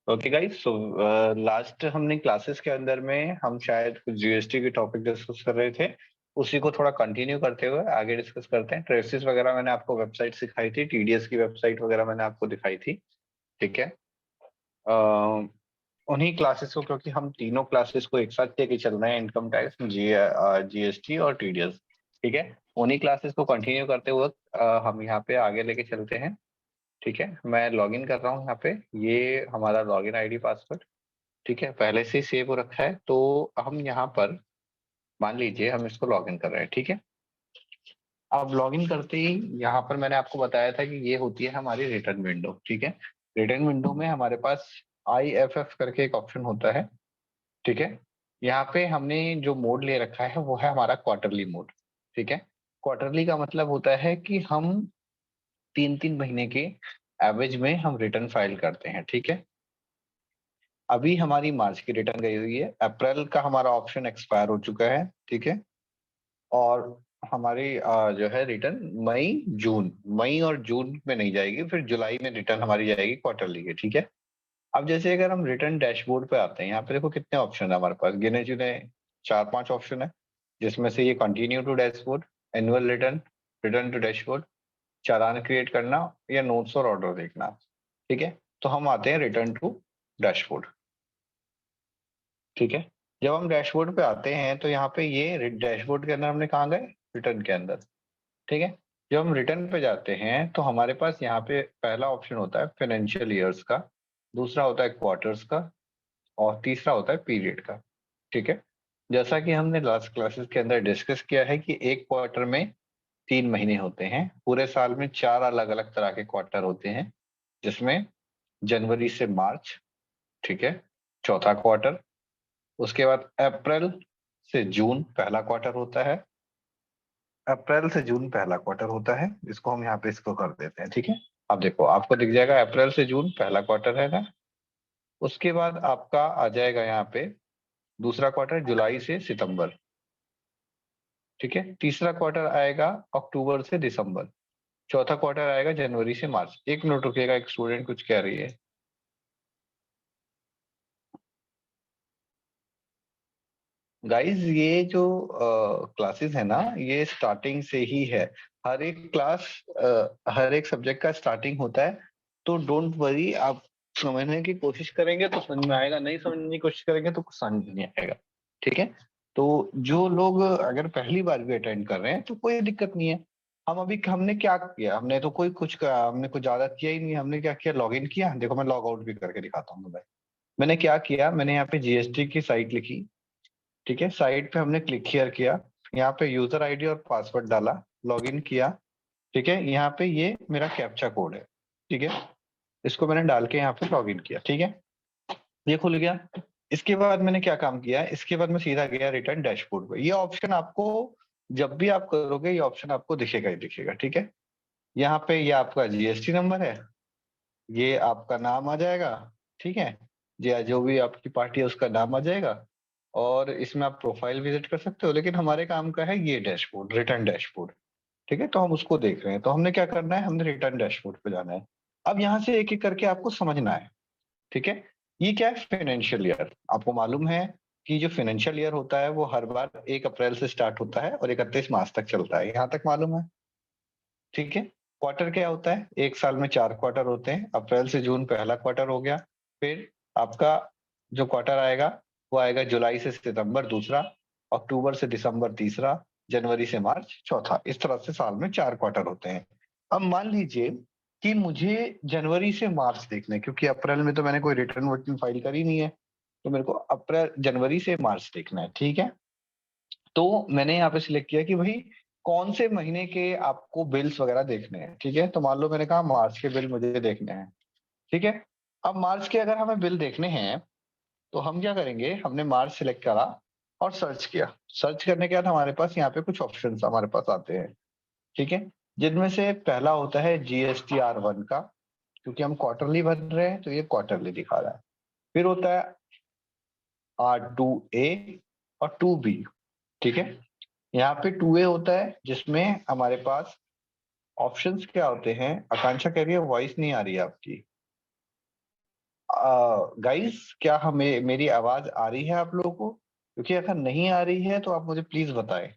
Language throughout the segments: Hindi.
ओके गाइस, सो लास्ट हमने क्लासेस के अंदर में हम शायद कुछ जीएसटी के टॉपिक डिस्कस कर रहे थे। उसी को थोड़ा कंटिन्यू करते हुए आगे डिस्कस करते हैं। ट्रेसिस वगैरह मैंने आपको वेबसाइट सिखाई थी, टीडीएस की वेबसाइट वगैरह मैंने आपको दिखाई थी। ठीक है। अ, उन्हीं क्लासेस को, क्योंकि हम तीनों क्लासेस को एक साथ लेके चल रहे हैं, इनकम टैक्स, जीएसटी और टीडीएस। ठीक है। उन्हीं क्लासेस को कंटिन्यू करते हुए हम यहाँ पे आगे लेके चलते हैं। ठीक है, मैं लॉगिन कर रहा हूँ यहाँ पे। ये हमारा लॉगिन आईडी पासवर्ड ठीक है, पहले से ही सेव हो रखा है। तो हम यहाँ पर मान लीजिए हम इसको लॉगिन कर रहे हैं। ठीक है। अब लॉगिन करते ही यहाँ पर मैंने आपको बताया था कि ये होती है हमारी रिटर्न विंडो। ठीक है। रिटर्न विंडो में हमारे पास IFF करके एक ऑप्शन होता है। ठीक है। यहाँ पे हमने जो मोड ले रखा है वो है हमारा क्वार्टरली मोड। ठीक है। क्वार्टरली का मतलब होता है कि हम 3-3 महीने के एवरेज में हम रिटर्न फाइल करते हैं। ठीक है। अभी हमारी मार्च की रिटर्न गई हुई है, अप्रैल का हमारा ऑप्शन एक्सपायर हो चुका है। ठीक है। और हमारी जो है रिटर्न मई और जून में नहीं जाएगी, फिर जुलाई में रिटर्न हमारी जाएगी क्वार्टरली की। ठीक है। अब जैसे अगर हम रिटर्न डैशबोर्ड पे आते हैं, यहाँ पे देखो कितने ऑप्शन है हमारे पास, गिने चुने 4-5 ऑप्शन है, जिसमें से ये continue to dashboard, annual return, return to dashboard, challan create करना या नोट्स और ऑर्डर देखना। ठीक है। तो हम आते हैं रिटर्न टू डैशबोर्ड। ठीक है। जब हम डैशबोर्ड पे आते हैं तो यहाँ पे ये डैशबोर्ड के अंदर हमने कहाँ गए, रिटर्न के अंदर। ठीक है। जब हम रिटर्न पे जाते हैं तो हमारे पास यहाँ पे पहला ऑप्शन होता है फाइनेंशियल ईयर्स का, दूसरा होता है क्वार्टर्स का, और तीसरा होता है पीरियड का। ठीक है। जैसा कि हमने लास्ट क्लासेस के अंदर डिस्कस किया है कि एक क्वार्टर में 3 महीने होते हैं, पूरे साल में 4 अलग अलग तरह के क्वार्टर होते हैं, जिसमें जनवरी से मार्च, ठीक है, चौथा क्वार्टर। उसके बाद अप्रैल से जून पहला क्वार्टर होता है। अप्रैल से जून पहला क्वार्टर होता है, इसको हम यहाँ पे इसको कर देते हैं। ठीक है। अब देखो आपको दिख जाएगा अप्रैल से जून पहला क्वार्टर है ना। उसके बाद आपका आ जाएगा यहाँ पे दूसरा क्वार्टर जुलाई से सितंबर। ठीक है। तीसरा क्वार्टर आएगा अक्टूबर से दिसंबर। चौथा क्वार्टर आएगा जनवरी से मार्च। एक मिनट रुकिएगा, एक स्टूडेंट कुछ कह रही है। गाइस ये जो क्लासेस है ना, ये स्टार्टिंग से ही है। हर एक क्लास, हर एक सब्जेक्ट का स्टार्टिंग होता है। तो डोंट वरी, आप समझने की कोशिश करेंगे तो समझ में आएगा, नहीं समझने की कोशिश करेंगे तो कुछ समझ नहीं आएगा। ठीक है। तो जो लोग अगर पहली बार भी अटेंड कर रहे हैं तो कोई दिक्कत नहीं है। हमने क्या किया, हमने तो कोई कुछ हमने कुछ ज्यादा किया ही नहीं। हमने क्या किया, लॉग इन किया। देखो मैं लॉग आउट भी करके दिखाता हूँ तुम्हें। मैंने क्या किया, मैंने यहाँ पे जीएसटी की साइट लिखी। ठीक है। साइट पे हमने क्लिक हियर किया, यहाँ पे यूजर आईडी और पासवर्ड डाला, लॉगिन किया। ठीक है। यहाँ पे ये मेरा कैप्चा कोड है। ठीक है। इसको मैंने डाल के यहाँ पे लॉगिन किया। ठीक है। ये खुल गया। इसके बाद मैंने क्या काम किया, इसके बाद मैं सीधा गया रिटर्न डैशबोर्ड पे। ये ऑप्शन आपको जब भी आप करोगे ये ऑप्शन आपको दिखेगा ही दिखेगा। ठीक है। यहाँ पे ये आपका जीएसटी नंबर है, ये आपका नाम आ जाएगा। ठीक है। या जो भी आपकी पार्टी है उसका नाम आ जाएगा। और इसमें आप प्रोफाइल विजिट कर सकते हो, लेकिन हमारे काम का है ये डैशबोर्ड, रिटर्न डैशबोर्ड। ठीक है। तो हम उसको देख रहे हैं, तो हमने क्या करना है, हमने रिटर्न डैशबोर्ड पे जाना है। अब यहाँ से एक एक करके आपको समझना है। ठीक है। ये क्या है, फाइनेंशियल ईयर। आपको मालूम है कि जो फाइनेंशियल ईयर होता है वो हर बार 1 अप्रैल से स्टार्ट होता है और 31 मार्च तक चलता है, यहाँ तक मालूम है। ठीक है। क्वार्टर क्या होता है, एक साल में 4 क्वार्टर होते हैं। अप्रैल से जून पहला क्वार्टर हो गया। फिर आपका जो क्वार्टर आएगा वो आएगा जुलाई से सितंबर दूसरा, अक्टूबर से दिसंबर तीसरा, जनवरी से मार्च चौथा। इस तरह से साल में 4 क्वार्टर होते हैं। अब मान लीजिए कि मुझे जनवरी से मार्च देखना है, क्योंकि अप्रैल में तो मैंने कोई रिटर्न वर्टर्न फाइल करी नहीं है, तो मेरे को अप्रैल जनवरी से मार्च देखना है। ठीक है। तो मैंने यहाँ पे सिलेक्ट किया कि भाई कौन से महीने के आपको बिल्स वगैरह देखने हैं। ठीक है। तो मान लो मैंने कहा मार्च के बिल मुझे देखने हैं। ठीक है। अब मार्च के अगर हमें बिल देखने हैं तो हम क्या करेंगे, हमने मार्च सिलेक्ट करा और सर्च किया। सर्च करने के बाद हमारे पास यहाँ पे कुछ ऑप्शन हमारे पास आते हैं। ठीक है। जिनमें से पहला होता है GSTR 1 का, क्योंकि हम क्वार्टरली भर रहे हैं तो ये क्वार्टरली दिखा रहा है। फिर होता है R2A और 2B। ठीक है। यहाँ पे 2A होता है जिसमें हमारे पास ऑप्शंस क्या होते हैं। आकांक्षा कह रही है वॉइस नहीं आ रही है आपकी। गाइस क्या हमें मेरी आवाज आ रही है आप लोगों को? क्योंकि अगर नहीं आ रही है तो आप मुझे प्लीज बताएं।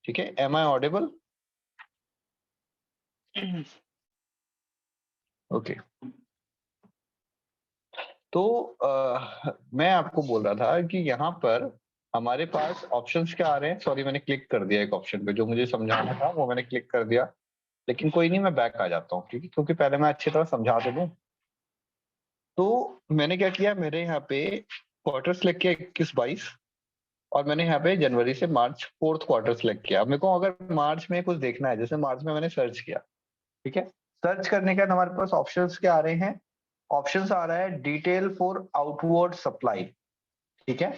ठीक है, एम आई ऑडिबल? ओके। तो मैं आपको बोल रहा था कि यहाँ पर हमारे पास ऑप्शंस क्या आ रहे हैं। सॉरी, मैंने क्लिक कर दिया एक ऑप्शन पे, जो मुझे समझाना था वो मैंने क्लिक कर दिया। लेकिन कोई नहीं, मैं बैक आ जाता हूँ, ठीक है, क्योंकि पहले मैं अच्छी तरह समझा तो दूं। तो मैंने क्या किया, मेरे यहाँ पे क्वार्टर सेलेक्ट किया 21-22, और मैंने यहाँ पे जनवरी से मार्च फोर्थ क्वार्टर सेलेक्ट किया। मेरे को अगर मार्च में कुछ देखना है, जैसे मार्च में मैंने सर्च किया, ठीक है, सर्च करने के बाद हमारे पास ऑप्शंस क्या आ रहे हैं। ऑप्शंस आ रहा है डिटेल फॉर आउटवर्ड सप्लाई। ठीक है,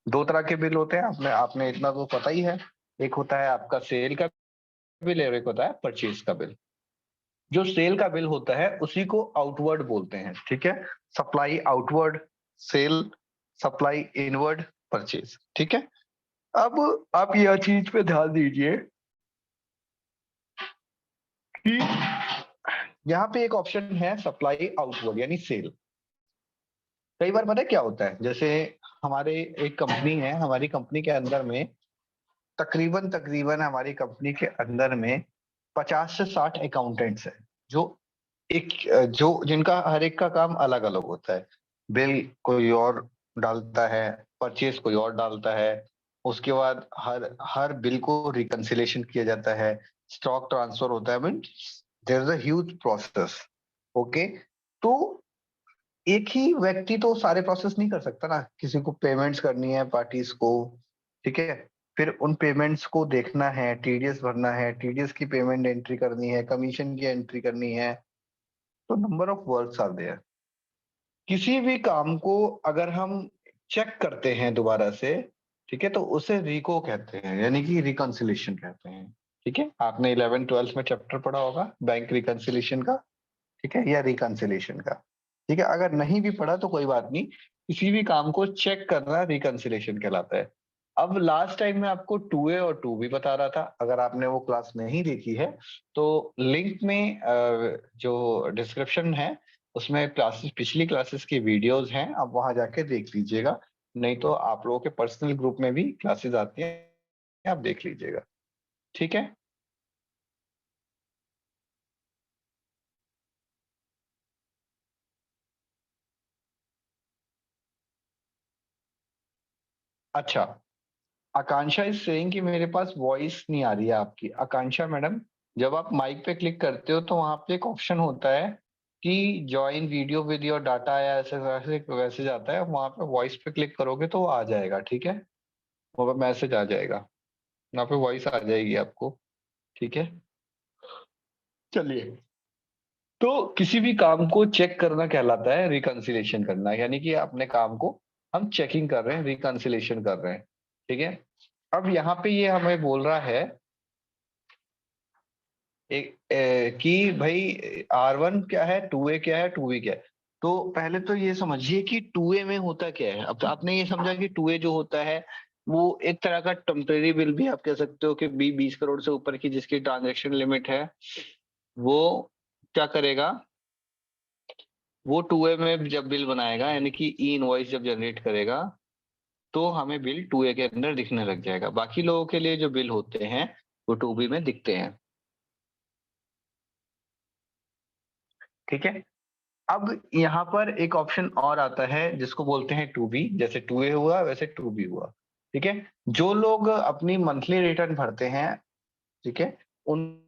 दो तरह के बिल होते हैं, आपने आपने इतना तो पता ही है। एक होता है आपका सेल का बिल और एक होता है परचेज का बिल। जो सेल का बिल होता है उसी को आउटवर्ड बोलते हैं। ठीक है, supply outward, sale supply inward, purchase. ठीक है, अब आप यह चीज पे ध्यान दीजिए कि यहाँ पे एक ऑप्शन है सप्लाई आउटवर्ड यानी सेल। कई बार पता है क्या होता है, जैसे हमारे एक कंपनी है, हमारी कंपनी के अंदर में तकरीबन तकरीबन हमारी कंपनी के अंदर में 50 से 60 अकाउंटेंट्स हैं, जो एक जो जिनका हर एक का काम अलग अलग होता है। बिल कोई और डालता है, परचेज कोई और डालता है, उसके बाद हर हर बिल को रिकंसिलेशन किया जाता है, स्टॉक ट्रांसफर होता है। Mean there is a huge process. Okay, तो एक ही व्यक्ति तो सारे प्रोसेस नहीं कर सकता ना, किसी को पेमेंट्स करनी है पार्टीज को, ठीक है, फिर उन पेमेंट्स को देखना है, टीडीएस भरना है, टीडीएस की पेमेंट एंट्री करनी है, कमीशन की एंट्री करनी है। तो number of works are there. किसी भी काम को अगर हम चेक करते हैं दोबारा से, ठीक है, तो उसे रिको कहते हैं, यानी कि रिकंसिलेशन कहते हैं। ठीक है, आपने 11th 12th में चैप्टर पढ़ा होगा बैंक रिकंसिलेशन का, ठीक है, या रिकंसिलेशन का। ठीक है, अगर नहीं भी पढ़ा तो कोई बात नहीं, किसी भी काम को चेक करना रिकंसिलेशन कहलाता है। अब लास्ट टाइम मैं आपको 2A और 2B बता रहा था, अगर आपने वो क्लास नहीं देखी है तो लिंक में जो डिस्क्रिप्शन है उसमें क्लासेस, पिछली क्लासेस की वीडियोस हैं, आप वहां जाके देख लीजिएगा। नहीं तो आप लोगों के पर्सनल ग्रुप में भी क्लासेस आती हैं, आप देख लीजिएगा। ठीक है, अच्छा। आकांक्षा इज सेइंग कि मेरे पास वॉइस नहीं आ रही है आपकी। आकांक्षा मैडम, जब आप माइक पे क्लिक करते हो तो वहां पे एक ऑप्शन होता है कि join video with your data, या ऐसे वैसे वैसे जाता है, वहां पे वॉइस पे क्लिक करोगे तो वो आ जाएगा। ठीक है, वो मैसेज आ जाएगा, वहां पे वॉइस आ जाएगी आपको। ठीक है, चलिए। तो किसी भी काम को चेक करना कहलाता है रिकंसिलेशन करना, यानी कि अपने काम को हम चेकिंग कर रहे हैं, रिकंसिलेशन कर रहे हैं। ठीक है, अब यहाँ पे ये हमें बोल रहा है कि भाई R1 क्या है, 2A क्या है, 2B क्या है। तो पहले तो ये समझिए कि 2A में होता क्या है। अब तो आपने ये समझा कि 2A जो होता है वो एक तरह का टेम्परेरी बिल भी आप कह सकते हो, कि 20 करोड़ से ऊपर की जिसकी ट्रांजैक्शन लिमिट है वो क्या करेगा, वो 2A में जब बिल बनाएगा, यानी कि ई इनवॉइस जब जनरेट करेगा, तो हमें बिल 2A के अंदर दिखने लग जाएगा। बाकी लोगों के लिए जो बिल होते हैं वो 2B में दिखते हैं। ठीक है, अब यहाँ पर एक ऑप्शन और आता है जिसको बोलते हैं 2B। जैसे 2A हुआ वैसे 2B हुआ। ठीक है, जो लोग अपनी मंथली रिटर्न भरते हैं, ठीक है, उन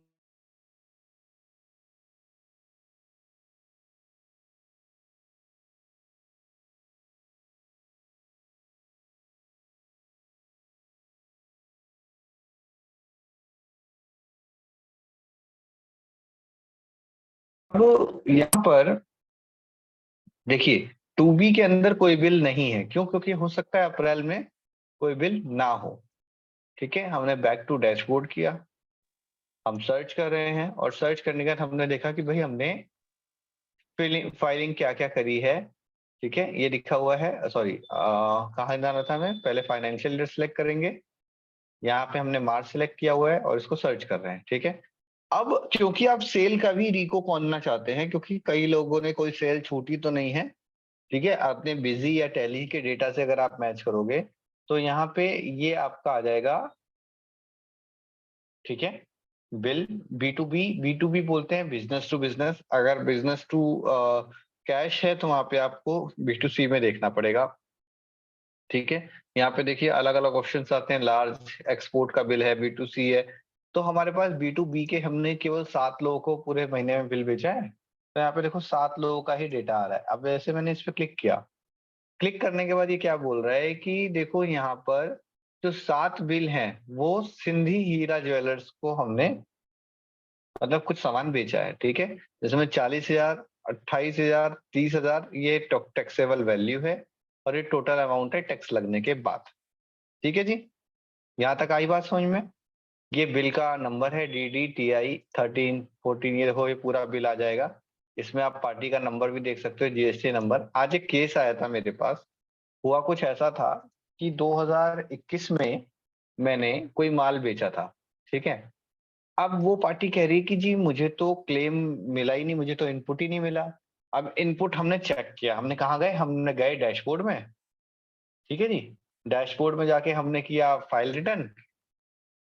अब यहाँ पर देखिए, 2B के अंदर कोई बिल नहीं है। क्यों? क्योंकि हो सकता है अप्रैल में कोई बिल ना हो। ठीक है, हमने बैक टू डैशबोर्ड किया, हम सर्च कर रहे हैं, और सर्च करने के बाद हमने देखा कि भाई हमने फाइलिंग क्या क्या करी है। ठीक है, ये लिखा हुआ है। सॉरी, कहाँ जाना था हमें, पहले फाइनेंशियल ईयर सिलेक्ट करेंगे। यहाँ पे हमने मार्च सिलेक्ट किया हुआ है और इसको सर्च कर रहे हैं। ठीक है, अब क्योंकि आप सेल का भी रिको खोलना चाहते हैं, क्योंकि कई लोगों ने कोई सेल छूटी तो नहीं है, ठीक है, अपने बिजी या टैली के डेटा से अगर आप मैच करोगे तो यहाँ पे ये आपका आ जाएगा, ठीक है। बिल बी टू बी बोलते हैं बिजनेस टू बिजनेस, अगर बिजनेस टू कैश है तो वहां पे आपको बी टू सी में देखना पड़ेगा, ठीक है। यहाँ पे देखिए अलग अलग ऑप्शन आते हैं, लार्ज एक्सपोर्ट का बिल है, बी टू सी है। तो हमारे पास बी टू बी के हमने केवल 7 लोगों को पूरे महीने में बिल भेजा है, तो यहाँ पे देखो 7 लोगों का ही डेटा आ रहा है। अब वैसे मैंने इस पे क्लिक किया, क्लिक करने के बाद ये क्या बोल रहा है कि देखो यहाँ पर जो 7 बिल हैं वो सिंधी हीरा ज्वेलर्स को हमने मतलब कुछ सामान बेचा है, ठीक है। जिसमें 40,000, 28,000, 30,000 ये टैक्सेबल वैल्यू है और ये टोटल अमाउंट है टैक्स लगने के बाद, ठीक है जी। यहाँ तक आई बात समझ में। ये बिल का नंबर है DDTI 1314, ये देखो ये पूरा बिल आ जाएगा। इसमें आप पार्टी का नंबर भी देख सकते हो, जीएसटी नंबर। आज एक केस आया था मेरे पास, हुआ कुछ ऐसा था कि 2021 में मैंने कोई माल बेचा था, ठीक है। अब वो पार्टी कह रही है कि जी मुझे तो क्लेम मिला ही नहीं, मुझे तो इनपुट ही नहीं मिला। अब इनपुट हमने चेक किया, हमने कहाँ गए, हमने गए डैशबोर्ड में, ठीक है जी। डैशबोर्ड में जाके हमने किया फाइल रिटर्न।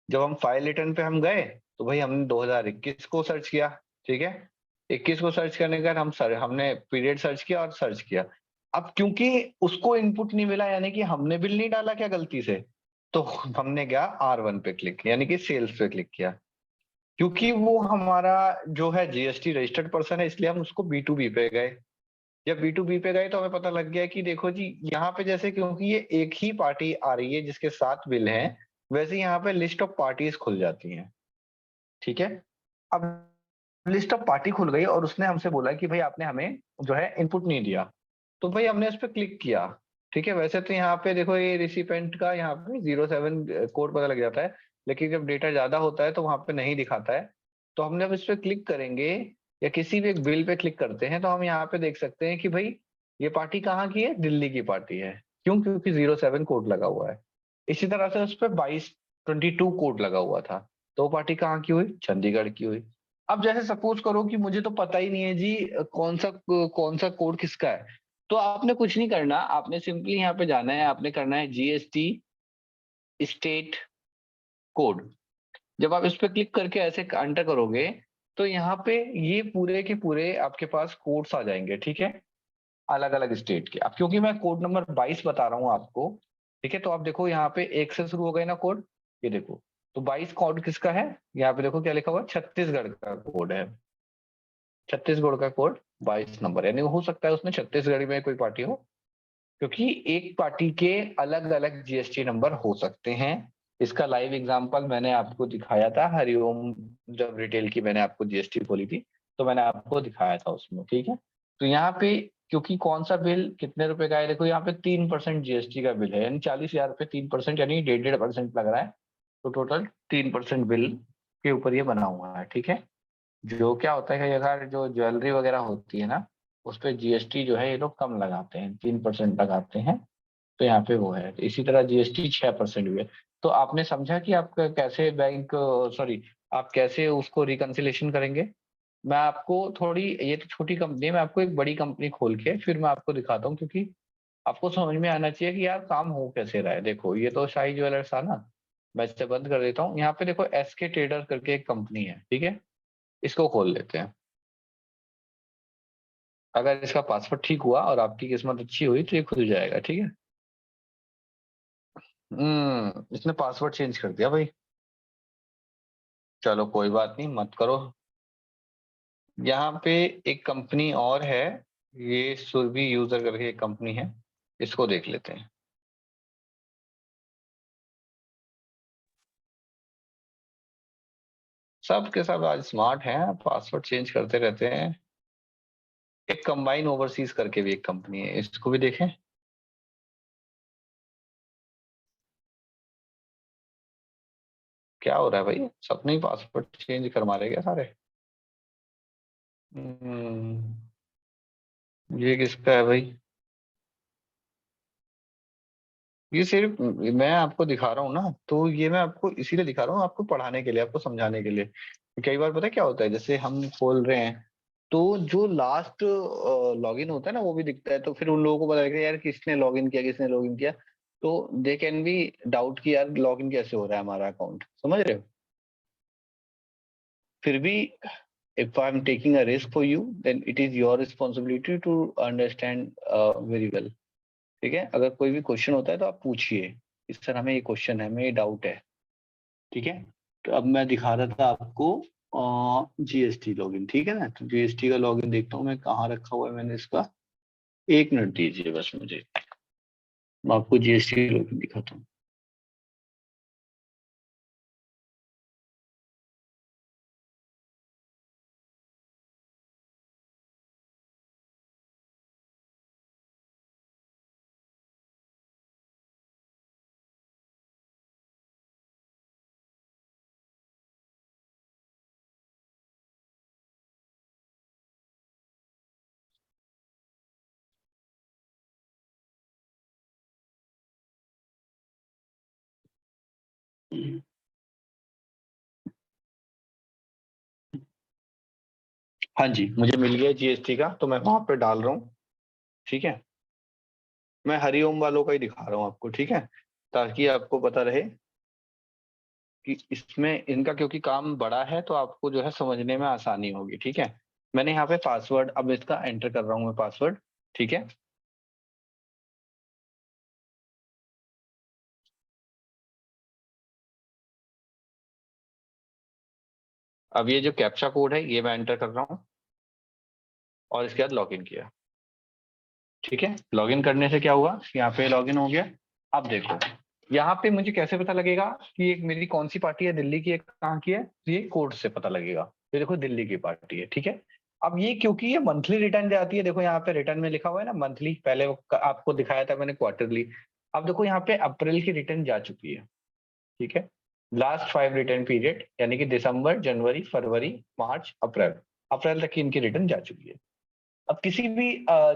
जब हम फाइल रिटर्न पे हम गए तो भाई हमने 2021 को सर्च किया, ठीक है। 21 को सर्च करने के बाद हमने पीरियड सर्च किया और सर्च किया। अब क्योंकि उसको इनपुट नहीं मिला, यानी कि हमने बिल नहीं डाला क्या गलती से, तो हमने गया R1 पे क्लिक, यानी कि सेल्स पे क्लिक किया। क्योंकि वो हमारा जो है जीएसटी रजिस्टर्ड पर्सन है, इसलिए हम उसको बी टू बी पे गए। जब बी टू बी पे गए तो हमें पता लग गया कि देखो जी यहाँ पे जैसे क्योंकि ये एक ही पार्टी आ रही है जिसके 7 बिल हैं, वैसे यहाँ पे लिस्ट ऑफ पार्टीज खुल जाती हैं, ठीक है। अब लिस्ट ऑफ पार्टी खुल गई और उसने हमसे बोला कि भाई आपने हमें जो है इनपुट नहीं दिया, तो भाई हमने उस पर क्लिक किया, ठीक है। वैसे तो यहाँ पे देखो ये रिसिपेंट का यहाँ पे 07 कोड पता लग जाता है, लेकिन जब डेटा ज्यादा होता है तो वहां पे नहीं दिखाता है। तो हमने अब इस पे क्लिक करेंगे या किसी भी एक बिल पे क्लिक करते हैं तो हम यहाँ पे देख सकते हैं कि भाई ये पार्टी कहाँ की है, दिल्ली की पार्टी है। क्यों? क्योंकि 07 कोड लगा हुआ है। इसी तरह से उस पर 22 कोड लगा हुआ था, तो वो पार्टी कहाँ की हुई, चंडीगढ़ की हुई। अब जैसे सपोज करो कि मुझे तो पता ही नहीं है जी कौन सा कोड किसका है, तो आपने कुछ नहीं करना, आपने सिंपली यहाँ पे जाना है, आपने करना है जीएसटी स्टेट कोड। जब आप इस पे क्लिक करके ऐसे एंटर करोगे तो यहाँ पे ये पूरे के पूरे आपके पास कोड्स आ जाएंगे, ठीक है, अलग अलग स्टेट के। अब क्योंकि मैं कोड नंबर 22 बता रहा हूँ आपको, ठीक है, तो आप देखो यहाँ पे एक से शुरू हो गए ना कोड, ये देखो। तो 22 कोड किसका है, यहाँ पे देखो क्या लिखा हुआ है, छत्तीसगढ़ का कोड है। छत्तीसगढ़ का कोड 22 नंबर, यानी हो सकता है उसमें छत्तीसगढ़ में कोई पार्टी हो, क्योंकि एक पार्टी के अलग अलग जीएसटी नंबर हो सकते हैं। इसका लाइव एग्जांपल मैंने आपको दिखाया था हरिओम, जब रिटेल की मैंने आपको जीएसटी खोली थी तो मैंने आपको दिखाया था उसमें, ठीक है। तो यहाँ पे क्योंकि कौन सा बिल कितने रुपए का है, देखो यहाँ पे 3% जीएसटी का बिल है, यानी 40,000 रुपये 3%, यानी 1.5% लग रहा है। तो टोटल 3% बिल के ऊपर ये बना हुआ है, ठीक है। जो क्या होता है कि अगर जो ज्वेलरी वगैरह होती है ना, उस पे जीएसटी जो है ये लोग कम लगाते हैं, 3% लगाते हैं। तो यहाँ पे वो है, तो इसी तरह जीएसटी 6% हुए। तो आपने समझा कि आप कैसे बैंक, सॉरी, आप कैसे उसको रिकंसिलेशन करेंगे। मैं आपको थोड़ी, ये तो छोटी कंपनी है, मैं आपको एक बड़ी कंपनी खोल के फिर मैं आपको दिखाता हूँ, क्योंकि आपको समझ में आना चाहिए कि यार काम हो कैसे रहा है। देखो ये तो शाही ज्वेलर्स था ना, मैं इससे बंद कर देता हूँ। यहाँ पे देखो एसके ट्रेडर करके एक कंपनी है, ठीक है, इसको खोल लेते हैं। अगर इसका पासवर्ड ठीक हुआ और आपकी किस्मत अच्छी हुई तो ये खुल जाएगा, ठीक है। इसने पासवर्ड चेंज कर दिया भाई। चलो कोई बात नहीं, मत करो। यहाँ पे एक कंपनी और है, ये सुरभि यूजर करके एक कंपनी है, इसको देख लेते हैं। सब के सब आज स्मार्ट हैं, पासवर्ड चेंज करते रहते हैं। एक कंबाइन ओवरसीज करके भी एक कंपनी है, इसको भी देखें। क्या हो रहा है भाई, सबने ही पासवर्ड चेंज कर मारे क्या सारे। हम्म, ये किसका है भाई। ये सिर्फ मैं आपको दिखा रहा हूँ ना, तो ये मैं आपको इसीलिए दिखा रहा हूँ, आपको पढ़ाने के लिए, आपको समझाने के लिए। कई बार पता है क्या होता है, जैसे हम खोल रहे हैं तो जो लास्ट लॉगिन होता है ना वो भी दिखता है, तो फिर उन लोगों को पता लगेगा यार किसने लॉगिन किया, किसने लॉगिन किया। तो दे कैन बी डाउट कि यार लॉगिन कैसे हो रहा है हमारा अकाउंट, समझ रहे हो। फिर भी if I'm taking a risk for you, then it is your responsibility to understand very well। ठीक है, अगर कोई भी क्वेश्चन होता है तो आप पूछिए, इस तरह हमें ये क्वेश्चन है, हमें ये डाउट है। ठीक है, तो अब मैं दिखा रहा था आपको जीएसटी लॉगिन। ठीक है ना, तो जीएसटी का लॉगिन देखता हूँ मैं कहाँ रखा हुआ है मैंने इसका। एक मिनट दीजिए बस मुझे, मैं आपको जीएसटी लॉगिन दिखाता हूँ। हाँ जी, मुझे मिल गया जीएसटी का, तो मैं वहां पे डाल रहा हूँ। ठीक है, मैं हरिओम वालों का ही दिखा रहा हूँ आपको। ठीक है, ताकि आपको पता रहे कि इसमें इनका क्योंकि काम बड़ा है, तो आपको जो है समझने में आसानी होगी। ठीक है, मैंने यहाँ पे पासवर्ड अब इसका एंटर कर रहा हूँ मैं पासवर्ड। ठीक है, अब ये जो कैप्चा कोड है ये मैं एंटर कर रहा हूँ और इसके बाद लॉगिन किया। ठीक है, लॉगिन करने से क्या हुआ, यहाँ पे लॉगिन हो गया। अब देखो यहाँ पे मुझे कैसे पता लगेगा कि एक मेरी कौन सी पार्टी है, दिल्ली की, एक कहाँ की है, ये कोड से पता लगेगा। ये देखो दिल्ली की पार्टी है। ठीक है, अब ये क्योंकि ये मंथली रिटर्न जाती है, देखो यहाँ पे रिटर्न में लिखा हुआ है ना मंथली, पहले आपको दिखाया था मैंने क्वार्टरली। अब देखो यहाँ पे अप्रैल की रिटर्न जा चुकी है। ठीक है, लास्ट 5 रिटर्न पीरियड, यानी कि दिसंबर, जनवरी, फरवरी, मार्च, अप्रैल, अप्रैल तक की इनकी रिटर्न जा चुकी है। अब किसी भी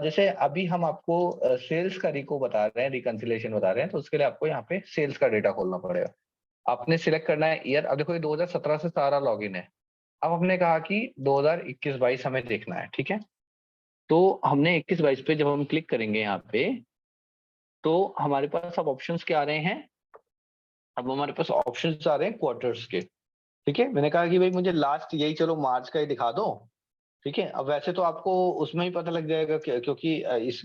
जैसे अभी हम आपको सेल्स का रिको बता रहे हैं, रिकंसिलेशन बता रहे हैं, तो उसके लिए आपको यहाँ पे सेल्स का डेटा खोलना पड़ेगा। आपने सिलेक्ट करना है ईयर। अब देखो ये 2017 से सारा लॉगिन है। अब हमने कहा कि 2021-22 हमें देखना है। ठीक है, तो हमने 21-22 पे जब हम क्लिक करेंगे यहाँ पे, तो हमारे पास अब ऑप्शंस क्या आ रहे हैं, अब हमारे पास ऑप्शंस आ रहे हैं क्वार्टर्स के। ठीक है, मैंने कहा कि भाई मुझे लास्ट यही चलो मार्च का ही दिखा दो। ठीक है, अब वैसे तो आपको उसमें ही पता लग जाएगा क्योंकि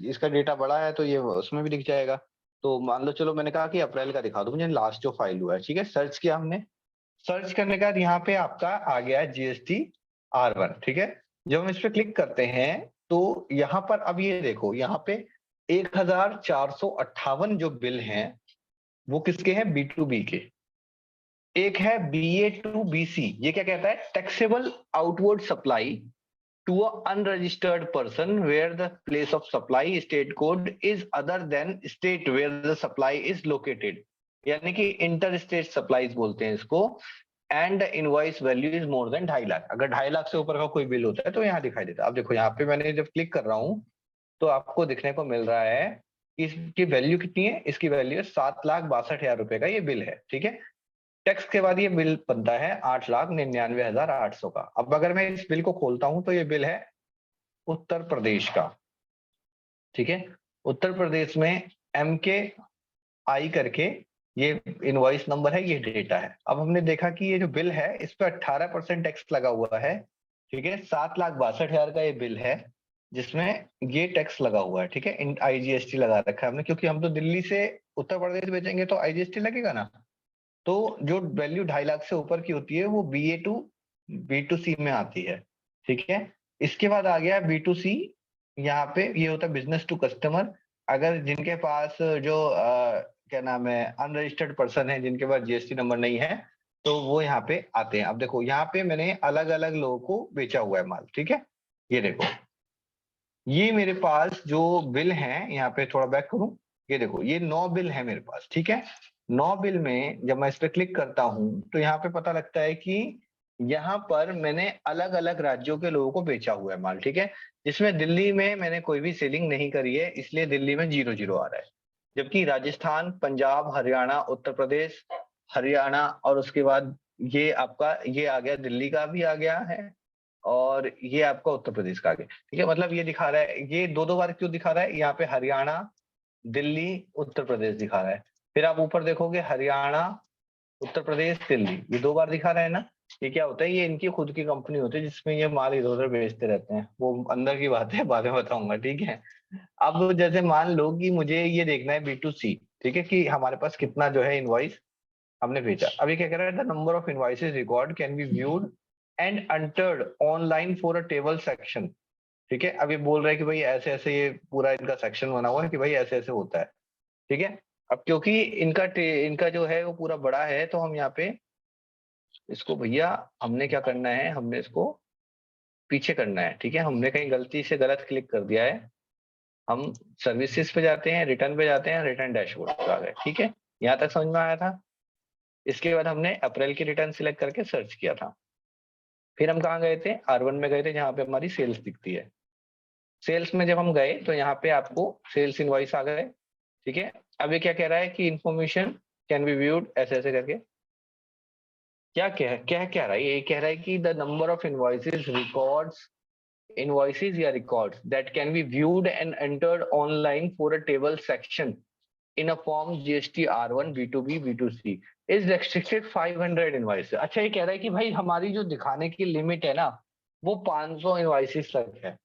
इसका डेटा बड़ा है, तो ये उसमें भी दिख जाएगा। तो मान लो चलो मैंने कहा कि अप्रैल का दिखा दो मुझे लास्ट जो फाइल हुआ है। ठीक है, सर्च किया हमने। सर्च करने के बाद यहाँ पे आपका आ गया है GST-R1। ठीक है, जब हम इस पे क्लिक करते हैं तो यहाँ पर अब ये देखो यहाँ पे 1458 जो बिल हैं वो किसके हैं, B2B के। एक है BA2BC, ये क्या कहता है, taxable outward supply to a unregistered person where the place of supply state code is other than state where the supply is located, यानी कि इंटर स्टेट सप्लाईज बोलते हैं इसको। And invoice value is more than 2.5 lakh, अगर 2.5 लाख से ऊपर का कोई बिल होता है तो यहाँ दिखाई देता है। अब देखो यहाँ पे मैंने जब क्लिक कर रहा हूँ तो आपको दिखने को मिल रहा है कि इसकी वैल्यू कितनी है, इसकी वैल्यू है 7,62,000 रुपए का ये बिल है। ठीक है, टैक्स के बाद ये बिल बनता है 8,99,800 का। अब अगर मैं इस बिल को खोलता हूं तो ये बिल है उत्तर प्रदेश का। ठीक है, उत्तर प्रदेश में MKI करके ये इनवॉइस नंबर है, ये डेटा है। अब हमने देखा कि ये जो बिल है इस पे 18% टैक्स लगा हुआ है। ठीक है, 7,62,000 का ये बिल है जिसमें ये टैक्स लगा हुआ है। ठीक है, IGST लगा रखा है हमने, क्योंकि हम तो दिल्ली से उत्तर प्रदेश भेजेंगे तो IGST लगेगा ना। तो जो वैल्यू 2.5 लाख से ऊपर की होती है वो B2C में आती है। ठीक है, इसके बाद आ गया B2C। यहाँ पे ये होता है बिजनेस टू कस्टमर। अगर जिनके पास जो क्या नाम है, अनरजिस्टर्ड पर्सन है, जिनके पास GST नंबर नहीं है, तो वो यहाँ पे आते हैं। अब देखो यहाँ पे मैंने अलग अलग लोगों को बेचा हुआ है माल। ठीक है, ये देखो ये मेरे पास जो बिल हैं, यहाँ पे थोड़ा बैक करूं, ये देखो ये 9 बिल है मेरे पास। ठीक है, 9 बिल में जब मैं इस पे क्लिक करता हूं तो यहाँ पे पता लगता है कि यहाँ पर मैंने अलग अलग राज्यों के लोगों को बेचा हुआ है माल। ठीक है, जिसमें दिल्ली में मैंने कोई भी सेलिंग नहीं करी है, इसलिए दिल्ली में 0-0 आ रहा है। जबकि राजस्थान, पंजाब, हरियाणा, उत्तर प्रदेश, हरियाणा और उसके बाद ये आपका ये आ गया, दिल्ली का भी आ गया है और ये आपका उत्तर प्रदेश का आ गया। ठीक है, मतलब ये दिखा रहा है, ये दो दो बार क्यों दिखा रहा है, यहाँ पे हरियाणा, दिल्ली, उत्तर प्रदेश दिखा रहा है। फिर आप ऊपर देखोगे हरियाणा, उत्तर प्रदेश, दिल्ली, ये दो बार दिखा रहा है ना। ये क्या होता है, ये इनकी खुद की कंपनी होती है जिसमें ये माल इधर उधर बेचते रहते हैं, वो अंदर की बात है, बाद में बताऊंगा। ठीक है, अब जैसे मान लो कि मुझे ये देखना है B2C, ठीक है, कि हमारे पास कितना जो है इनवॉइस हमने भेजा। अभी क्या कह रहा है, the number of invoices record can be viewed and entered online for a table section. ठीक है, अब ये बोल रहा है कि भाई ऐसे ऐसे ये पूरा इनका सेक्शन बना हुआ है कि भाई ऐसे ऐसे होता है। ठीक है, अब क्योंकि इनका जो है वो पूरा बड़ा है, तो हम यहाँ पे इसको भैया हमने क्या करना है, हमने इसको पीछे करना है। ठीक है, हमने कहीं गलती से गलत क्लिक कर दिया है। हम सर्विसेज पे जाते हैं, रिटर्न पे जाते हैं, रिटर्न डैशबोर्ड पे आ गए। ठीक है, यहाँ तक समझ में आया था। इसके बाद हमने अप्रैल की रिटर्न सिलेक्ट करके सर्च किया था। फिर हम कहाँ गए थे, R1 में गए थे, जहाँ पे हमारी सेल्स दिखती है। सेल्स में जब हम गए तो यहाँ पे आपको सेल्स इनवॉइस आ गए। ठीक है, अब ये क्या कह रहा है कि इंफॉर्मेशन कैन बी व्यूड, ऐसे ऐसे करके क्या कह रहा है, ये कह रहा है कि the number of invoices records, invoices या records that can be viewed and entered online for a table section in a form GST R1 B2B B2C is restricted 500 invoices। अच्छा, ये कह रहा है कि भाई हमारी जो दिखाने की लिमिट है ना, वो 500 इनवॉइसेस तक है।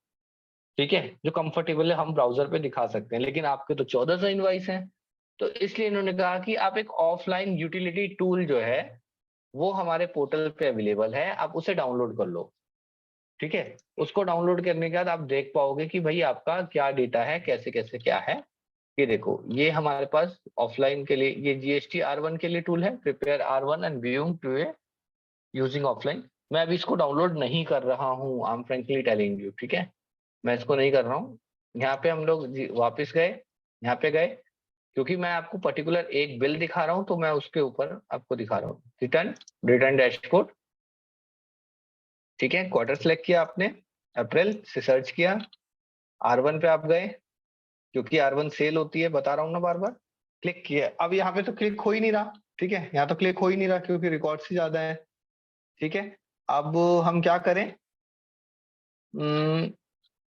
ठीक है, जो कंफर्टेबल है हम ब्राउजर पे दिखा सकते हैं, लेकिन आपके तो 1400 इनवॉइस हैं। तो इसलिए इन्होंने कहा कि आप एक ऑफलाइन यूटिलिटी टूल जो है वो हमारे पोर्टल पे अवेलेबल है, आप उसे डाउनलोड कर लो। ठीक है, उसको डाउनलोड करने के बाद आप देख पाओगे कि भाई आपका क्या डेटा है, कैसे कैसे क्या है। ये देखो, ये हमारे पास ऑफलाइन के लिए ये GST R1 के लिए टूल है, prepare R1 and viewing to a using offline. मैं अभी इसको डाउनलोड नहीं कर रहा हूँ, I am frankly telling you. ठीक है, मैं इसको नहीं कर रहा हूँ। यहाँ पे हम लोग वापस गए, यहाँ पे गए, क्योंकि मैं आपको पर्टिकुलर एक बिल दिखा रहा हूँ, तो मैं उसके ऊपर आपको दिखा रहा हूँ। Return dashboard. ठीक है, क्वार्टर सेलेक्ट किया आपने, अप्रैल से सर्च किया, R1 पे आप गए, क्योंकि R1 सेल होती है, बता रहा हूँ ना बार बार। क्लिक किया, अब यहाँ पे तो क्लिक हो ही नहीं रहा। ठीक है, यहाँ तो क्लिक हो ही नहीं रहा क्योंकि रिकॉर्ड्स ही ज्यादा है। ठीक है, अब हम क्या करें,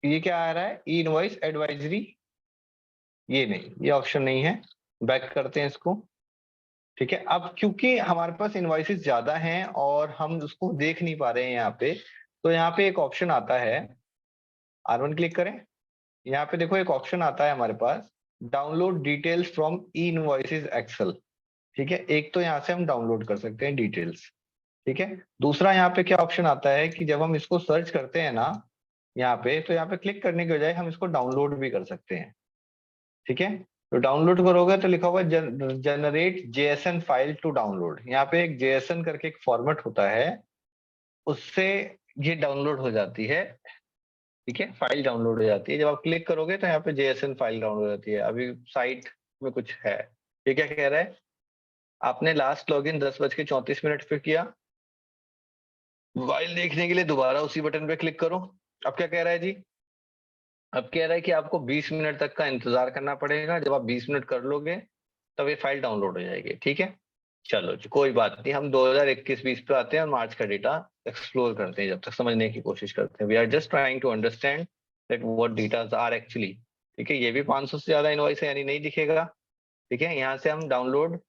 ये क्या आ रहा है, ई इनवॉइस एडवाइजरी, ये नहीं, ये ऑप्शन नहीं है। बैक करते हैं इसको। ठीक है, अब क्योंकि हमारे पास इनवॉइसेस ज्यादा हैं और हम उसको देख नहीं पा रहे हैं यहाँ पे, तो यहाँ पे एक ऑप्शन आता है, R1 क्लिक करें। यहाँ पे देखो एक ऑप्शन आता है हमारे पास, download details from e invoices Excel. ठीक है, एक तो यहाँ से हम डाउनलोड कर सकते हैं डिटेल्स। ठीक है, दूसरा यहाँ पे क्या ऑप्शन आता है कि जब हम इसको सर्च करते हैं ना यहाँ पे, तो यहाँ पे क्लिक करने के बजाय हम इसको डाउनलोड भी कर सकते हैं। ठीक है, तो डाउनलोड करोगे तो लिखा हुआ generate JSON file to download. यहाँ पे एक JSON करके एक फॉर्मेट होता है, उससे ये डाउनलोड हो जाती है। ठीक है, फाइल डाउनलोड हो जाती है, जब आप क्लिक करोगे तो यहाँ पे JSON फाइल डाउनलोड हो जाती है। अभी साइट में कुछ है। ये क्या कह रहा है, आपने लास्ट लॉगिन 10:34 पे किया, फाइल देखने के लिए दोबारा उसी बटन पे क्लिक करो। अब क्या कह रहा है जी, अब कह रहा है कि आपको 20 मिनट तक का इंतजार करना पड़ेगा, जब आप 20 मिनट कर लोगे तब ये फाइल डाउनलोड हो जाएगी। ठीक है, चलो जी, कोई बात नहीं, हम 2021-20 पे आते हैं और मार्च का डेटा एक्सप्लोर करते हैं, जब तक समझने की कोशिश करते हैं। We are just trying to understand that what datas are actually. ठीक है, ये भी 500 से ज्यादा इनवॉइस है, यानी नहीं दिखेगा। ठीक है, यहाँ से हम डाउनलोड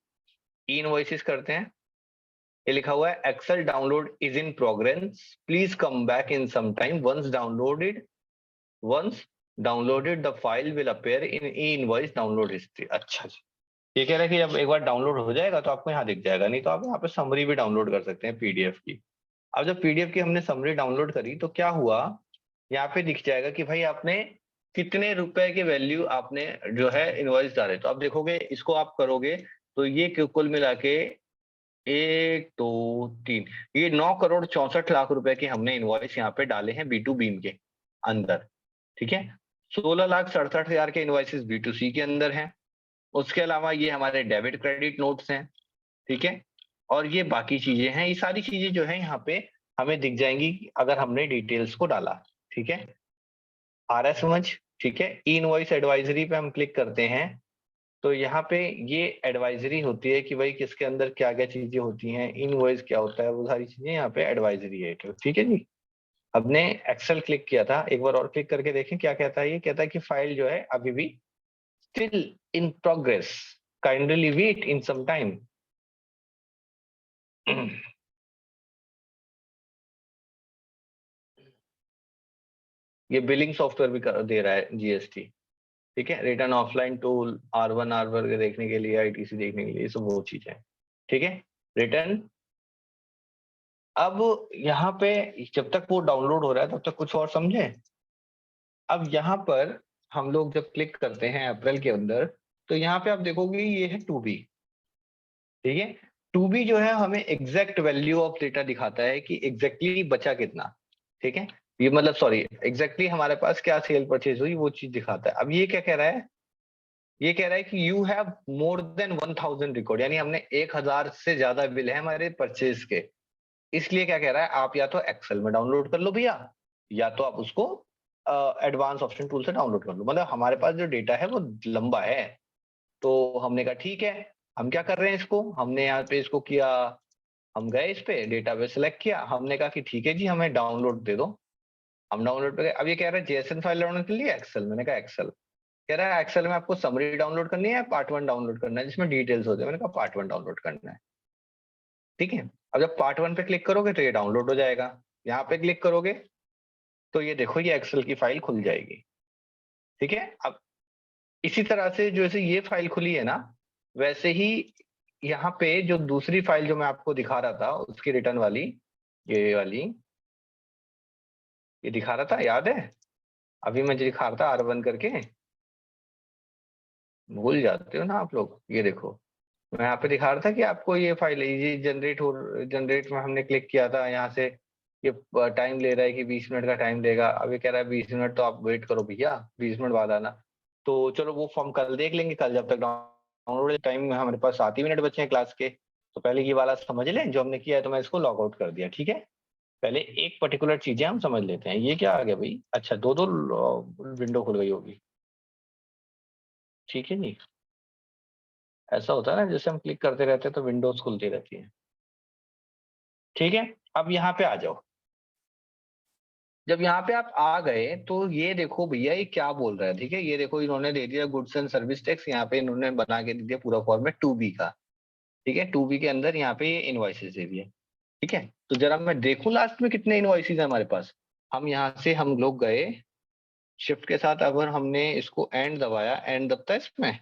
ई इनवॉइसेस करते हैं। ये लिखा हुआ है excel download is in progress, please come back in some time, once downloaded the file will appear in e invoice download history. अच्छा जी, ये कह रहा है कि जब एक बार डाउनलोड हो जाएगा तो आपको यहाँ दिख जाएगा, नहीं तो आप यहाँ पे समरी भी डाउनलोड कर सकते हैं PDF की। अब जब PDF की हमने समरी डाउनलोड करी तो क्या हुआ, यहाँ पे दिख जाएगा कि भाई आपने कितने रुपए के वैल्यू आपने जो है इनवॉइस डाले। तो आप देखोगे, इसको आप करोगे तो ये कुल मिला के 1 2 3, ये 9,64,00,000 रुपए के हमने इनवॉइस यहाँ पे डाले हैं B2 बीम के अंदर। ठीक है, 16,67,000 के इनवॉइसेस B2C के अंदर हैं। उसके अलावा ये हमारे डेबिट क्रेडिट नोट्स हैं। ठीक है, और ये बाकी चीजें हैं, ये सारी चीजें जो है यहाँ पे हमें दिख जाएंगी अगर हमने डिटेल्स को डाला। ठीक है, आ रहा है समझ। ठीक है, ई इनवॉइस एडवाइजरी पे हम क्लिक करते हैं, तो यहाँ पे ये एडवाइजरी होती है कि भाई किसके अंदर क्या क्या चीजें होती हैं, इनवॉइस क्या होता है, वो सारी चीजें यहाँ पे एडवाइजरी है। ठीक है जी, हमने एक्सेल क्लिक किया था, एक बार और क्लिक करके देखें क्या कहता है। ये कहता है कि फाइल जो है अभी भी still in progress, kindly wait in some time. ये बिलिंग सॉफ्टवेयर भी दे रहा है जीएसटी। ठीक है, रिटर्न ऑफलाइन टूल, R1 देखने के लिए, आईटीसी देखने के लिए, ये सब वो चीजें। ठीक है, रिटर्न। अब यहाँ पे जब तक वो डाउनलोड हो रहा है तब तक कुछ और समझे। अब यहाँ पर हम लोग जब क्लिक करते हैं अप्रैल के अंदर, तो यहाँ पे आप देखोगे ये है 2B। ठीक है, 2B जो है हमें एग्जैक्ट वैल्यू ऑफ डेटा दिखाता है कि एग्जैक्टली बचा कितना। ठीक है, ये मतलब सॉरी, एग्जैक्टली हमारे पास क्या सेल परचेज हुई वो चीज दिखाता है। अब ये क्या कह रहा है, ये कह रहा है कि you have more than 1000 record, यानी हमने 1000 से ज्यादा बिल है हमारे परचेज के। इसलिए क्या कह रहा है, आप या तो एक्सेल में डाउनलोड कर लो भैया, या तो आप उसको एडवांस ऑप्शन टूल से डाउनलोड कर लो। मतलब हमारे पास जो डेटा है वो लंबा है। तो हमने कहा ठीक है, हम क्या कर रहे हैं, इसको हमने यहाँ पे इसको किया, हम गए इस पे डेटा पे सिलेक्ट किया, हमने कहा कि ठीक है जी हमें डाउनलोड दे दो। हम डाउनलोड पे गए। अब ये कह रहा है जेएसएन फाइल डाउनलोड के लिए एक्सेल, मैंने कहा एक्सेल। कह रहा है एक्सेल में आपको समरी डाउनलोड करनी है, पार्ट 1 डाउनलोड करना है जिसमें डिटेल्स होते हैं। मैंने कहा पार्ट 1 डाउनलोड करना है। ठीक है, अब जब पार्ट 1 पे क्लिक करोगे तो ये डाउनलोड हो जाएगा। यहाँ पे क्लिक करोगे तो ये देखो ये एक्सेल की फाइल खुल जाएगी। ठीक है, अब इसी तरह से जैसे ये फाइल खुली है ना, वैसे ही यहाँ पे जो दूसरी फाइल जो मैं आपको दिखा रहा था उसकी रिटर्न वाली, ये वाली, ये दिखा रहा था, याद है? अभी मैं जो दिखा रहा था R1 करके, भूल जाते हो ना आप लोग। ये देखो, मैं यहाँ पे दिखा रहा था कि आपको ये फाइल है, ये जनरेट में हमने क्लिक किया था यहाँ से। ये टाइम ले रहा है कि 20 मिनट का टाइम देगा। अब ये कह रहा है 20 मिनट, तो आप वेट करो भैया, 20 मिनट बाद आना। तो चलो वो फॉर्म कल देख लेंगे, कल जब तक डाउनलोड टाइम में हमारे पास 7 ही मिनट बचे हैं क्लास के। तो पहले ये वाला समझ लें जो हमने किया है, तो मैं इसको लॉग आउट कर दिया। ठीक है, पहले एक पर्टिकुलर चीजें हम समझ लेते हैं। ये क्या आ गया भाई, अच्छा दो दो विंडो खुल गई होगी। ठीक है नहीं, ऐसा होता है ना, जैसे हम क्लिक करते रहते हैं तो विंडोज खुलती रहती है। ठीक है, अब यहाँ पे आ जाओ। जब यहाँ पे आप आ गए तो ये देखो भैया ये क्या बोल रहा है। ठीक है, ये देखो इन्होंने दे दिया गुड्स एंड सर्विस टैक्स, यहाँ पे इन्होंने बना के दे दिया पूरा फॉर्मेट 2B का। ठीक है, 2B के अंदर यहाँ पे ये इनवॉइसेस दे दिए। ठीक है, तो जरा मैं देखूं लास्ट में कितने इनवॉइसेस है हमारे पास। हम यहाँ से हम लोग गए शिफ्ट के साथ, अगर हमने इसको एंड दबाया, एंड दबता है इसमें,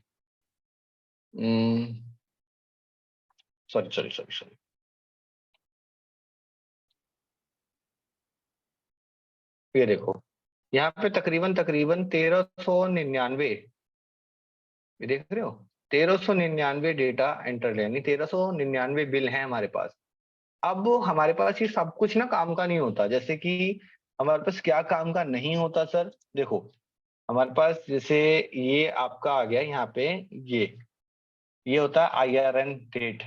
सॉरी सॉरी सॉरी सॉरी, ये देखो यहाँ पे तकरीबन तकरीबन 1399, ये देख रहे हो, 1399 डेटा एंटर, यानी 1399 बिल हैं हमारे पास। अब हमारे पास ये सब कुछ ना काम का नहीं होता। जैसे कि हमारे पास क्या काम का नहीं होता सर, देखो हमारे पास जैसे ये आपका आ गया यहाँ पे, ये होता है IRN डेट।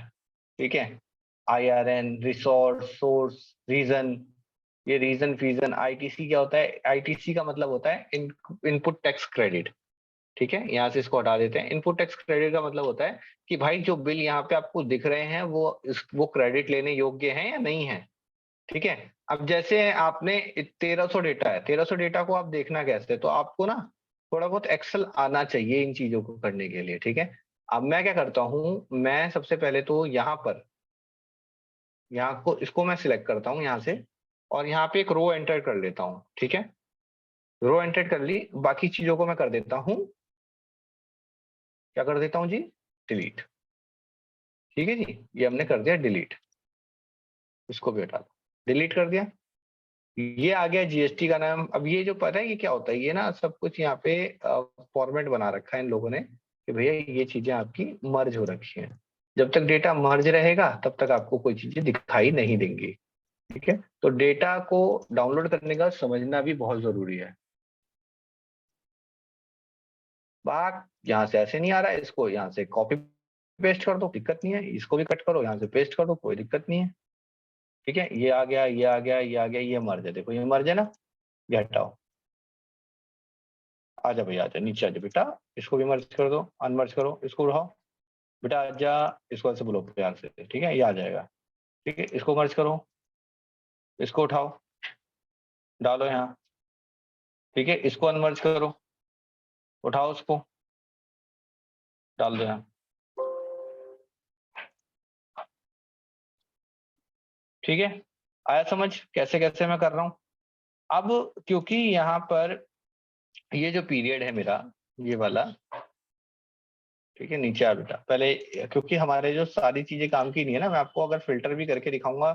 ठीक है, IRN रिसोर्स, सोर्स, रीजन। ये रीजन फीजन। ITC क्या होता है, ITC का मतलब होता है इनपुट टैक्स क्रेडिट। ठीक है, यहाँ से इसको हटा देते हैं। इनपुट टैक्स क्रेडिट का मतलब होता है कि भाई जो बिल यहाँ पे आपको दिख रहे हैं वो क्रेडिट लेने योग्य हैं या नहीं है। ठीक है, अब जैसे आपने 1300 डेटा है, 1300 डेटा को आप देखना कैसे, तो आपको ना थोड़ा बहुत एक्सेल आना चाहिए इन चीजों को करने के लिए। ठीक है, अब मैं क्या करता हूँ, मैं सबसे पहले तो यहाँ पर, यहाँ को इसको मैं सिलेक्ट करता हूँ यहाँ से, और यहाँ पे एक रो एंटर कर लेता हूँ। ठीक है, रो एंटर कर ली, बाकी चीजों को मैं कर देता हूँ, क्या कर देता हूँ जी, डिलीट। ठीक है जी, ये हमने कर दिया डिलीट, इसको भी हटा दो, डिलीट कर दिया। ये आ गया जीएसटी का नाम। अब ये जो पता है ये क्या होता है, ये ना सब कुछ यहाँ पे फॉर्मेट बना रखा है इन लोगों ने कि भैया ये चीजें आपकी मर्ज हो रखी हैं। जब तक डेटा मर्ज रहेगा तब तक आपको कोई चीजें दिखाई नहीं देंगी। ठीक है, तो डेटा को डाउनलोड करने का समझना भी बहुत जरूरी है। बात यहाँ से ऐसे नहीं आ रहा है, इसको यहाँ से कॉपी पेस्ट कर दो, दिक्कत नहीं है। इसको भी कट करो, यहाँ से पेस्ट कर दो, कोई दिक्कत नहीं है। ठीक है, ये आ गया, ये आ गया, ये आ गया, ये मर्ज है, देखो ये मर्ज है ना, ये हटाओ। आजा भैया आजा, नीचे आजा बेटा, इसको भी मर्ज कर दो, अनमर्ज करो, इसको उठाओ बेटा, आजा, इसको ऐसे बोलो प्यार से। ठीक है, ये आ जाएगा। ठीक है, इसको मर्ज करो, इसको उठाओ, डालो यहाँ, ठीक है। इसको अनमर्ज करो, उठाओ उसको, डाल दो यहाँ, ठीक है। आया समझ कैसे कैसे मैं कर रहा हूँ। अब क्योंकि यहाँ पर ये जो पीरियड है मेरा, ये वाला, ठीक है, नीचे आ बेटा पहले, क्योंकि हमारे जो सारी चीजें काम की नहीं है ना, मैं आपको अगर फिल्टर भी करके दिखाऊंगा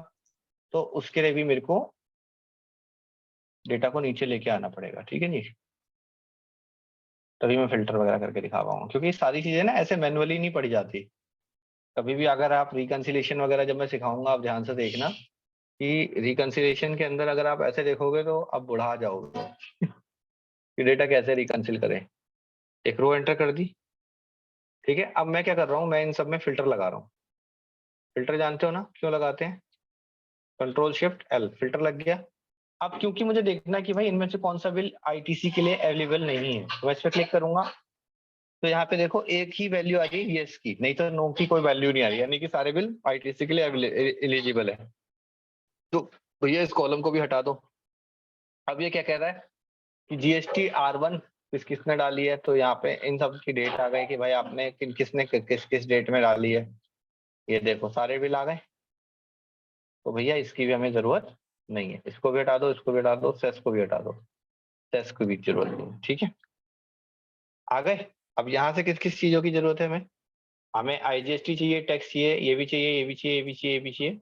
तो उसके लिए भी मेरे को डेटा को नीचे लेके आना पड़ेगा, ठीक है जी। तभी मैं फिल्टर वगैरह करके दिखा पाऊंगा, क्योंकि ये सारी चीजें ना ऐसे मैनुअली नहीं पढ़ी जाती। कभी भी अगर आप रिकंसिलिएशन वगैरह जब मैं सिखाऊंगा, आप ध्यान से देखना कि रिकंसिलिएशन के अंदर अगर आप ऐसे देखोगे तो आप बुढ़ा जाओगे कि डेटा कैसे रिकंसिल करें। एक रो एंटर कर दी, ठीक है। अब मैं क्या कर रहा हूँ, मैं इन सब में फिल्टर लगा रहा हूँ। फिल्टर जानते हो ना क्यों लगाते हैं, कंट्रोल शिफ्ट एल, फिल्टर लग गया। अब क्योंकि मुझे देखना है कि भाई इनमें से कौन सा बिल आईटीसी के लिए अवेलेबल नहीं है, तो मैं इस पर क्लिक करूंगा तो यहाँ पे देखो एक ही वैल्यू आ रही है यस की, नहीं तो नो की कोई वैल्यू नहीं आ रही, यानी कि सारे बिल आईटीसी के लिए एलिजिबल है। तो भैया इस कॉलम को भी हटा दो। अब ये क्या कह रहा है कि जीएसटी R1 किस किसने डाली है, तो यहाँ पे इन सब की डेट आ गई कि भाई आपने किसने किस किस डेट में डाली है। ये देखो सारे बिल आ गए, तो भैया इसकी भी हमें जरूरत नहीं है। इसको भी हटा दो, इसको भी हटा दो, सेस को भी हटा दो, सेस की भी जरूरत नहीं है, ठीक है। आ गए। अब यहाँ से किस किस चीजों की जरूरत है हमें, हमें आईजीएसटी चाहिए, टैक्स चाहिए, ये भी चाहिए, ये भी चाहिए, ये भी चाहिए, ये भी चाहिए,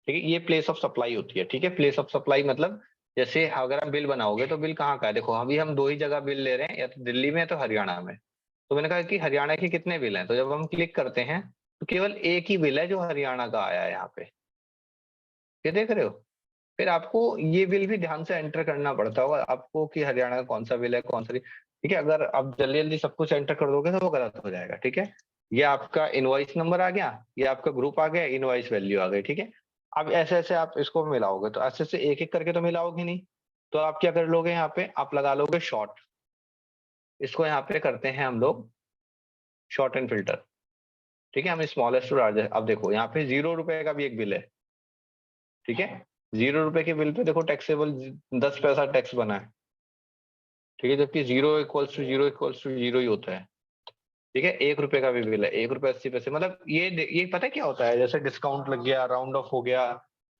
ठीक है। ये प्लेस ऑफ सप्लाई होती है, ठीक है। प्लेस ऑफ सप्लाई मतलब जैसे अगर आप बिल बनाओगे तो बिल कहाँ का है, देखो अभी हम दो ही जगह बिल ले रहे हैं, या तो दिल्ली में या तो हरियाणा में। तो मैंने कहा कि हरियाणा के कितने बिल हैं, तो जब हम क्लिक करते हैं तो केवल एक ही बिल है जो हरियाणा का आया है यहाँ पे, ये देख रहे हो। फिर आपको ये बिल भी ध्यान से एंटर करना पड़ता होगा आपको कि हरियाणा का कौन सा बिल है, कौन सा नहीं, ठीक है। अगर आप जल्दी जल्दी सब कुछ एंटर कर दोगे तो वो गलत हो जाएगा, ठीक है। ये आपका इनवॉइस नंबर आ गया, ये आपका ग्रुप आ गया, इनवॉइस वैल्यू आ गई, ठीक है। अब ऐसे ऐसे आप इसको मिलाओगे, तो ऐसे से एक एक करके तो मिलाओगे नहीं, तो आप क्या कर लोगे, यहाँ पे आप लगा लोगे शॉर्ट। इसको यहाँ पे करते हैं हम लोग शॉर्ट एंड फिल्टर, ठीक है। हम स्मॉलेस्ट टू लार्जेस्ट, अब देखो यहाँ पे 0 रुपए का भी एक बिल है, ठीक है। 0 रुपए के बिल पे देखो टैक्सेबल 10 पैसा टैक्स बना है, ठीक है। जबकि 0 = 0 ही होता है, ठीक है। 1 रुपए का भी बिल है, 1 रुपए 80 पैसे, मतलब ये पता है क्या होता है, जैसे डिस्काउंट लग गया, राउंड ऑफ हो गया,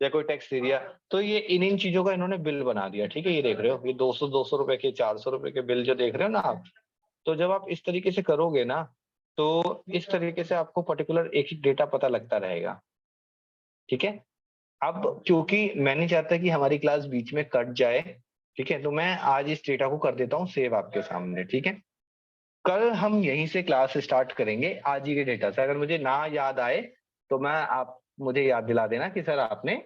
या कोई टैक्स दे दिया, तो ये इन चीजों का इन्होंने बिल बना दिया, ठीक है। ये देख रहे हो, ये 200 रुपए के, 400 रुपए के बिल जो देख रहे हो ना आप, तो जब आप इस तरीके से करोगे ना, तो इस तरीके से आपको पर्टिकुलर एक ही डेटा पता लगता रहेगा, ठीक है। अब क्योंकि मैं नहीं चाहता कि हमारी क्लास बीच में कट जाए, ठीक है, तो मैं आज इस डेटा को कर देता हूँ सेव आपके सामने, ठीक है। कल हम यहीं से क्लास स्टार्ट करेंगे आज ही के डेटा से। अगर मुझे ना याद आए तो मैं आप मुझे याद दिला देना कि सर आपने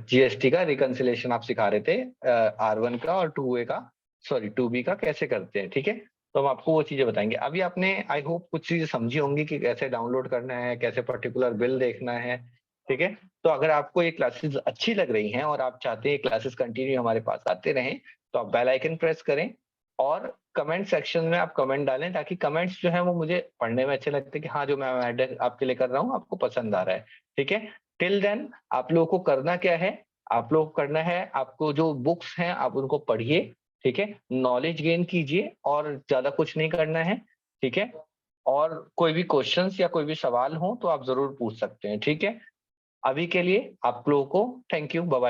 जीएसटी का रिकंसिलेशन आप सिखा रहे थे, R1 का और 2A का, सॉरी 2B का कैसे करते हैं, ठीक है। तो हम आपको वो चीजें बताएंगे। अभी आपने आई होप कुछ चीजें समझी होंगी कि कैसे डाउनलोड करना है, कैसे पर्टिकुलर बिल देखना है, ठीक है। तो अगर आपको ये क्लासेस अच्छी लग रही हैं और आप चाहते हैं क्लासेस कंटिन्यू हमारे पास आते रहें, तो आप बेल आइकन प्रेस करें और कमेंट सेक्शन में आप कमेंट डालें, ताकि कमेंट्स जो है वो मुझे पढ़ने में अच्छे लगते हैं कि हाँ जो मैं आपके लिए कर रहा हूँ आपको पसंद आ रहा है, ठीक है। टिल देन आप लोगों को करना क्या है, आप लोग करना है, आपको जो बुक्स हैं आप उनको पढ़िए, ठीक है, नॉलेज गेन कीजिए और ज्यादा कुछ नहीं करना है, ठीक है। और कोई भी क्वेश्चंस या कोई भी सवाल हो तो आप जरूर पूछ सकते हैं, ठीक है। अभी के लिए आप लोगों को थैंक यू, बाय बाय।